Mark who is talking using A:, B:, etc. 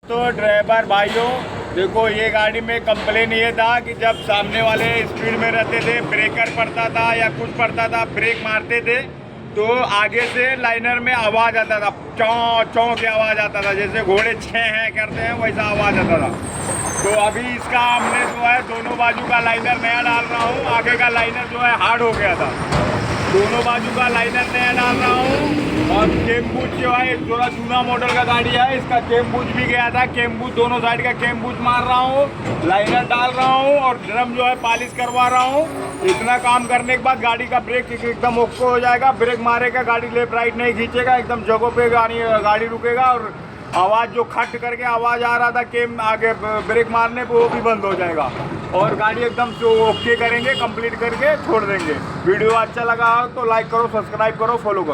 A: तो ड्राइवर भाइयों देखो, ये गाड़ी में कंप्लेन ये था कि जब सामने वाले स्पीड में रहते थे, ब्रेकर पड़ता था या कुछ पड़ता था, ब्रेक मारते थे तो आगे से लाइनर में आवाज़ आता था, चौं चौं की आवाज़ आता था, जैसे घोड़े छः हैं करते हैं वैसा आवाज़ आता था। तो अभी इसका हमने जो है दोनों बाजू का लाइनर नया डाल रहा हूँ। आगे का लाइनर जो है हार्ड हो गया था, दोनों बाजू का लाइनर नया डाल रहा हूँ। और केम्बूच जो है थोड़ा जूना मॉडल का गाड़ी है, इसका केम्बूच भी गया था, केम्बूच दोनों साइड का केम्बूच मार रहा हूँ, लाइनर डाल रहा हूँ और ड्रम जो है पॉलिश करवा रहा हूँ। इतना काम करने के बाद गाड़ी का ब्रेक एकदम ओके हो जाएगा। ब्रेक मारेगा, गाड़ी लेफ्ट राइट नहीं खींचेगा, एकदम जगह पे गाड़ी रुकेगा और आवाज़ जो खट करके आवाज़ आ रहा था केम आगे ब्रेक मारने पे वो भी बंद हो जाएगा और गाड़ी एकदम जो ओके करेंगे, कंप्लीट करके छोड़ देंगे। वीडियो अच्छा लगा हो तो लाइक करो, सब्सक्राइब करो, फॉलो करो।